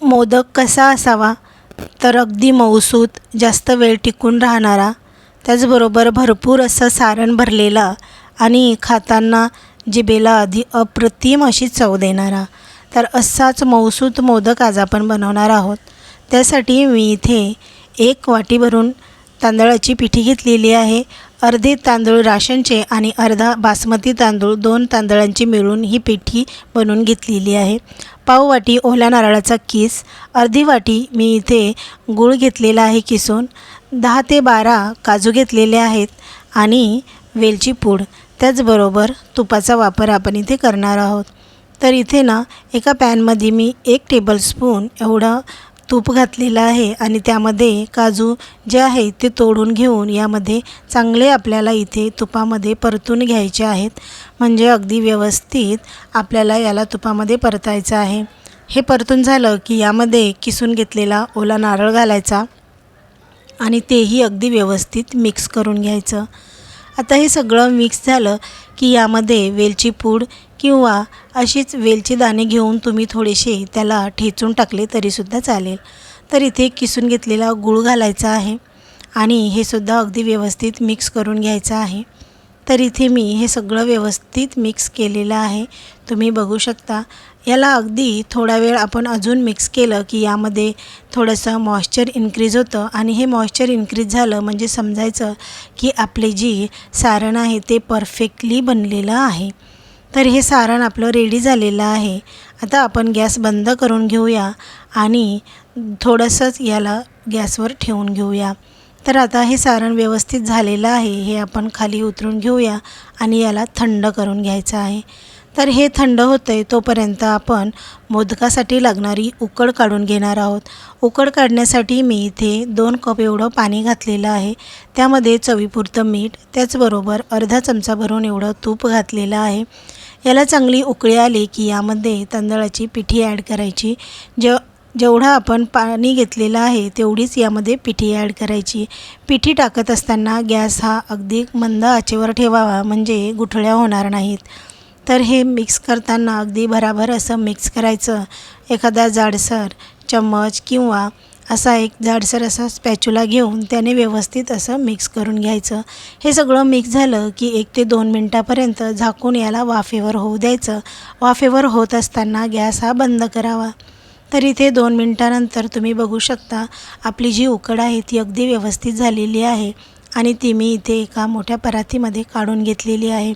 मोदक कसा असावा, तर अगदी मऊसूत, जास्त वेळ टिकून राहणारा, त्याचबरोबर भरपूर असं सारण भरलेला आणि खाताना जिभेला अप्रतिम अशी चव देणारा, तर असाच मऊसूत मोदक आज आपण बनवणार आहोत। त्यासाठी मी इथे 1 वाटी भरून तांदळाची पिठी घेतलेली आहे। अर्धे तांदूळ राशनचे आणि अर्धा बासमती तांदूळ, 2 तांदळांची मिळून ही पिठी बनवून घेतलेली आहे। पाव वाटी ओल्या नारळाचा किस, अर्धी वाटी मी इथे गूळ घेतलेला आहे किसून, 10 ते 12 काजू घेतलेले आहेत आणि वेलची पूड, त्याचबरोबर तुपाचा वापर आपण इथे करणार आहोत। तर इथे ना एका पॅनमध्ये मी 1 टेबलस्पून एवढं तूप घातलेलं आहे आणि त्यामध्ये काजू जे आहे ते तोडून घेऊन यामध्ये चांगले आपल्याला इथे तुपामध्ये परतून घ्यायचे आहेत, म्हणजे अगदी व्यवस्थित आपल्याला याला तुपामध्ये परतायचं आहे। हे परतून झालं की यामध्ये किसून घेतलेला ओला नारळ घालायचा आणि तेही अगदी व्यवस्थित मिक्स करून घ्यायचं। आता हे सगळं मिक्स झालं की यामध्ये वेलची पूड किंवा अशीच वेलची दाणे घेऊन तुम्ही थोडेसे त्याला ठेचून टाकले तरीसुद्धा चालेल। तर इथे किसून घेतलेला गूळ घालायचा आहे आणि हे सुद्धा अगदी व्यवस्थित मिक्स करून घ्यायचं आहे। तर इथे मी हे सगळं व्यवस्थित मिक्स केलेलं आहे, तुम्ही बघू शकता। याला अगदी थोडा वेळ आपण अजून मिक्स केलं की यामध्ये थोडंसं मॉइश्चर इन्क्रीज होतं आणि हे मॉइश्चर इन्क्रीज झालं म्हणजे समजायचं की आपले जी सारण आहे ते परफेक्टली बनलेलं आहे। तर हे सारण आपलं रेडी झालेलं आहे। आता आपण गॅस बंद करून घेऊया आणि थोडंसंच याला गॅसवर ठेवून घेऊया। तर आता हे सारण व्यवस्थित झालेलं आहे, हे आपण खाली उतरून घेऊया आणि याला थंड करून घ्यायचं आहे। तर हे थंड होतंय तोपर्यंत आपण मोदकासाठी लागणारी उकड काढून घेणार आहोत। उकड काढण्यासाठी मी इथे 2 कप एवढं पाणी घातलेलं आहे, त्यामध्ये चवीपुरतं मीठ, त्याचबरोबर अर्धा चमचा भरून एवढं तूप घातलेलं आहे। याला चांगली उकळी आली की यामध्ये तांदळाची पिठी ॲड करायची। जेवढं आपण पाणी घेतलेलं आहे तेवढीच यामध्ये पिठी ॲड करायची। पिठी टाकत असताना गॅस हा अगदी मंद आचेवर ठेवावा, म्हणजे गुठळ्या होणार नाहीत। तर हे मिक्स करताना अगदी भराभर असं मिक्स करायचं। एखादा जाडसर चम्मच किंवा असा एक जाडसर असा स्पॅच्युला घेऊन त्याने व्यवस्थित असं मिक्स करून घ्यायचं। हे सगळं मिक्स झालं की 1 ते 2 मिनटापर्यंत झाकून याला वाफेवर होऊ द्यायचं। वाफेवर होत असताना गॅस हा बंद करावा। तर इथे 2 मिनटानंतर तुम्ही बघू शकता आपली जी उकड आहे ती अगदी व्यवस्थित झालेली आहे आणि ती मी इथे एका मोठ्या परातीमध्ये काढून घेतलेली आहे।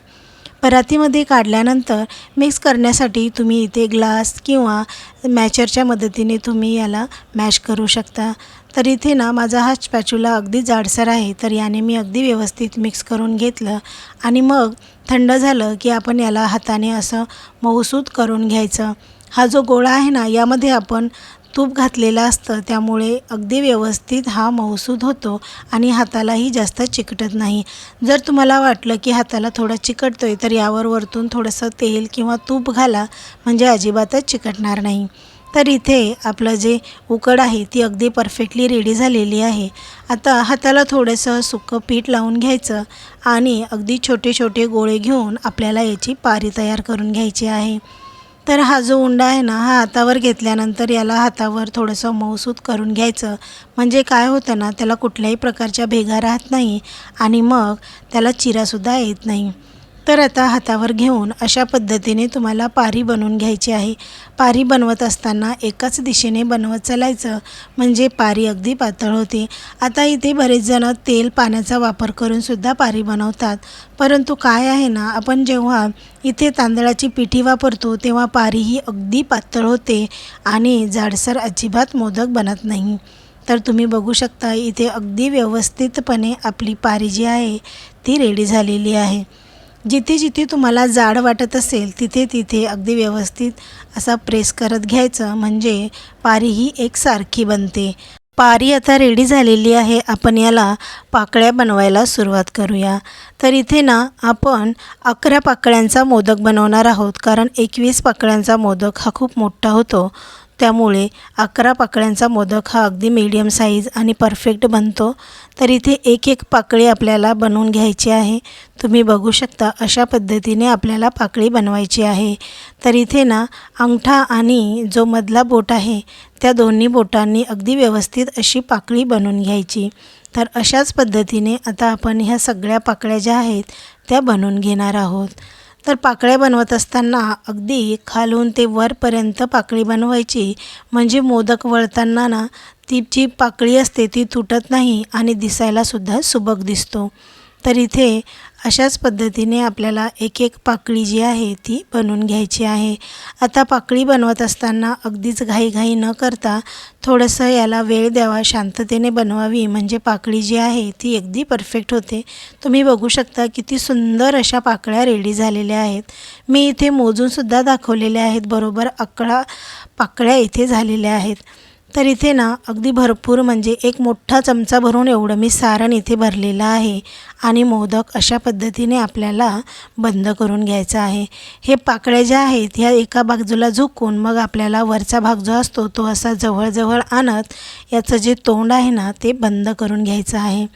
परातीमध्ये काढल्यानंतर मिक्स करण्यासाठी तुम्ही इथे ग्लास किंवा मॅचरच्या मदतीने तुम्ही याला मॅश करू शकता। तर इथे ना माझा हा स्पॅच्युला अगदी जाडसर आहे, तर याने मी अगदी व्यवस्थित मिक्स करून घेतलं आणि मग थंड झालं की आपण याला हाताने असं मऊसूत करून घ्यायचं। हा जो गोळा आहे ना यामध्ये आपण तूप घातलेलं असतं, त्यामुळे अगदी व्यवस्थित हा मऊसूत होतो आणि हातालाही जास्त चिकटत नाही। जर तुम्हाला वाटलं की हाताला थोडा चिकटतोय तर यावर वरतून थोडंसं तेल किंवा तूप घाला, म्हणजे अजिबातच चिकटणार नाही। तर इथे आपलं जे उकड आहे ती अगदी परफेक्टली रेडी झालेली आहे। आता हाताला थोडंसं सुकं पीठ लावून घ्यायचं आणि अगदी छोटे छोटे गोळे घेऊन आपल्याला याची पारी तयार करून घ्यायची आहे। तर हा जो उंडा आहे ना हा हातावर घेतल्यानंतर याला हातावर थोडंसं मऊसूत करून घ्यायचं, म्हणजे काय होतं ना त्याला कुठल्याही प्रकारच्या भेगा राहत नाही आणि मग त्याला चिरासुद्धा येत नाही। तर आता हातावर घेऊन अशा पद्धतीने तुम्हाला पारी बनवून घ्यायची आहे। पारी बनवत असताना एकाच दिशेने बनवत चालायचं, म्हणजे पारी अगदी पातळ होते। आता इथे बरेच जण तेल पाण्याचा वापर करून सुद्धा पारी बनवतात, परंतु काय आहे ना आपण जेव्हा इथे तांदळाची पिठी वापरतो तेव्हा पारी ही अगदी पातळ होते आणि जाडसर अजिबात मोदक बनत नाही। तर तुम्ही बघू शकता इथे अगदी व्यवस्थितपणे आपली पारी जी आहे ती रेडी झालेली आहे। जिथे जिथे तुम्हाला जाड वाटत असेल तिथे तिथे अगदी व्यवस्थित असा प्रेस करत घ्यायचं, म्हणजे पारी ही एकसारखी बनते। पारी आता रेडी झालेली आहे, आपण याला पाकळ्या बनवायला सुरुवात करूया। तर इथे ना आपण 11 पाकळ्यांचा मोदक बनवणार आहोत, कारण 21 पाकळ्यांचा मोदक हा खूप मोठा होतो, त्यामुळे 11 पाकळ्यांचा मोदक हा अगदी मीडियम साईज आणि परफेक्ट बनतो। तर इथे एक एक पाकळी आपल्याला बनवून घ्यायची आहे। तुम्ही बघू शकता अशा पद्धतीने आपल्याला पाकळी बनवायची आहे। तर इथे ना अंगठा आणि जो मधला बोट आहे त्या दोन्ही बोटांनी अगदी व्यवस्थित अशी पाकळी बनवून घ्यायची। तर अशाच पद्धतीने आता आपण ह्या सगळ्या पाकळ्या ज्या आहेत त्या बनवून घेणार आहोत। तर पाकळ्या बनवत असताना अगदी खालून ते वरपर्यंत पाकळी बनवायची, म्हणजे मोदक वळताना ना ती जी पाकळी असते ती तुटत नाही आणि दिसायलासुद्धा सुबक दिसतो। तर इथे अशाच पद्धतीने आपल्याला एक एक पाकळी जी आहे ती बनवून घ्यायची आहे। आता पाकळी बनवत असताना अगदीच घाईघाई न करता थोडंसं याला वेळ द्यावा, शांततेने बनवावी, म्हणजे पाकळी जी आहे ती अगदी परफेक्ट होते। तुम्ही बघू शकता किती सुंदर अशा पाकळ्या रेडी झालेल्या आहेत। मी इथे मोजूनसुद्धा दाखवलेल्या आहेत, बरोबर 11 पाकळ्या इथे झालेल्या आहेत। तर इथे ना अगदी भरपूर, म्हणजे एक मोठा चमचा भरून एवढं मी सारण इथे भरलेलं आहे आणि मोदक अशा पद्धतीने आपल्याला बंद करून घ्यायचा आहे। हे पाकळ्या ज्या आहेत ह्या एका बाजूला झुकून मग आपल्याला वरचा भाग जो असतो तो असा जवळ आणत याचं जे तोंड आहे ना ते बंद करून घ्यायचं आहे।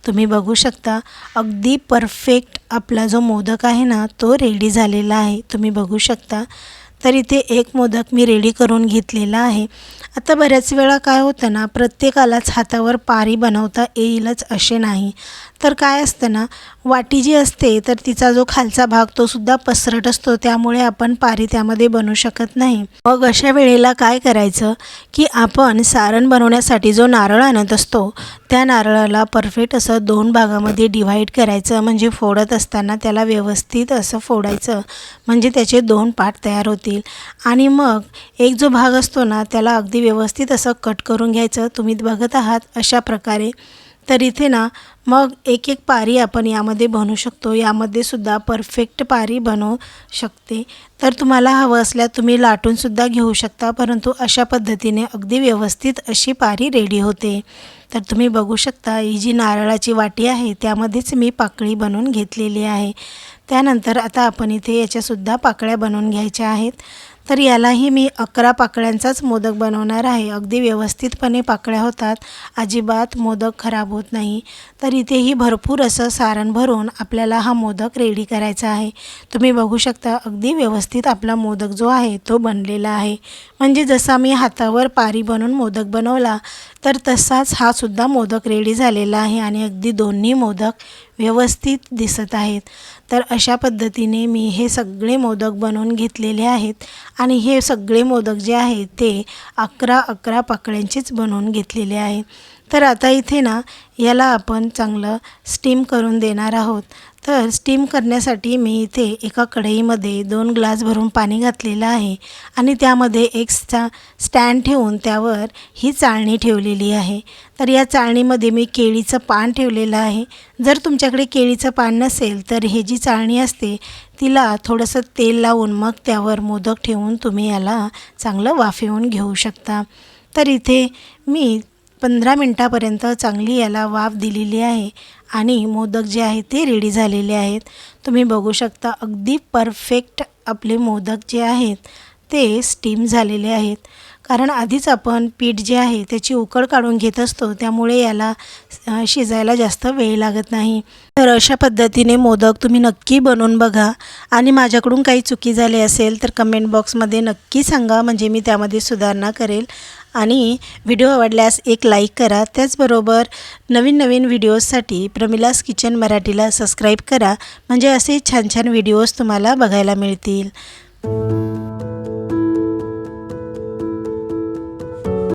तुम्ही बघू शकता अगदी परफेक्ट आपला जो मोदक आहे ना तो रेडी झालेला आहे, तुम्ही बघू शकता। तर इथे एक मोदक मी रेडी करून घेतलेला आहे। आता बऱ्याच वेळा काय होतं ना, प्रत्येकालाच हातावर पारी बनवता येईलच असे नाही। तर काय असतं ना, वाटी जी असते तर तिचा जो खालचा भाग तो सुद्धा पसरट असतो, त्यामुळे आपण पारी त्यामध्ये बनवू शकत नाही। मग अशा वेळेला काय करायचं की आपण सारण बनवण्यासाठी जो नारळ आणत असतो त्या नारळाला परफेक्ट असं 2 भागामध्ये डिव्हाइड करायचं, म्हणजे फोडत असताना त्याला व्यवस्थित असं फोडायचं, म्हणजे त्याचे 2 पार्ट तयार होतील। आणि मग एक जो भाग असतो ना त्याला अगदी व्यवस्थित असं कट करून घ्यायचं, तुम्ही बघत आहात अशा प्रकारे। तर इथे ना मग एक एक पारी आपण यामध्ये बनवू शकतो, यामध्ये सुद्धा परफेक्ट पारी बनवू शकते। तर तुम्हाला हवं असल्यास तुम्ही लाटूनसुद्धा घेऊ शकता, परंतु अशा पद्धतीने अगदी व्यवस्थित अशी पारी रेडी होते। तर तुम्ही बघू शकता ही जी नारळाची वाटी आहे त्यामध्येच मी पाकळी बनवून घेतलेली आहे। त्यानंतर आता आपण इथे याच्यासुद्धा पाकळ्या बनवून घ्यायच्या आहेत। तर यालाही मी 11 पाकळ्यांचाच मोदक बनवणार आहे। अगदी व्यवस्थितपणे पाकळ्या होतात, अजिबात मोदक खराब होत नाही। तर इथेही भरपूर असं सारण भरून आपल्याला हा मोदक रेडी करायचा आहे। तुम्ही बघू शकता अगदी व्यवस्थित आपला मोदक जो आहे तो बनलेला आहे, म्हणजे जसा मी हातावर पारी बनवून मोदक बनवला तर तसाच हा सुद्धा मोदक रेडी झालेला आहे आणि अगदी दोन्ही मोदक व्यवस्थित दिसत आहेत। तर अशा पद्धतीने मी हे सगळे मोदक बनवून घेतलेले आहेत आणि हे सगळे मोदक जे आहेत ते 11 पाकळ्यांचेच बनवून घेतलेले आहे। तर आता इथे ना याला आपण चांगलं स्टीम करून देणार आहोत। तर स्टीम करण्यासाठी मी इथे एका कढईमध्ये 2 ग्लास भरून पाणी घातलेलं आहे आणि त्यामध्ये एक स्टँड ठेवून त्यावर ही चाळणी ठेवलेली आहे। तर या चाळणीमध्ये मी केळीचं पान ठेवलेलं आहे। जर तुमच्याकडे केळीचं पान नसेल तर हे जी चाळणी असते तिला थोडंसं तेल लावून मग त्यावर मोदक ठेवून तुम्ही याला चांगलं वाफवून घेऊ शकता। तर इथे मी 15 मिनटापर्यंत चांगली याला वाफ दिलेली आहे आणि मोदक जे आहे ते रेडी झालेले आहेत। तुम्ही बघू शकता अगदी परफेक्ट आपले मोदक जे आहेत ते स्टीम झालेले आहेत, कारण आधीच आपण पीठ जे आहे त्याची उकळ काढून घेत असतो, त्यामुळे याला शिजायला जास्त वेळ लागत नाही। तर अशा पद्धतीने मोदक तुम्ही नक्की बनवून बघा आणि माझ्याकडून काही चुकी झाली असेल तर कमेंट बॉक्समध्ये नक्की सांगा, म्हणजे मी त्यामध्ये सुधारणा करेल। आणि व्हिडिओ आवडल्यास एक लाईक करा, त्याचबरोबर नवीन व्हिडिओजसाठी प्रमिलास किचन मराठीला सबस्क्राईब करा, म्हणजे असे छान व्हिडिओज तुम्हाला बघायला मिळतील।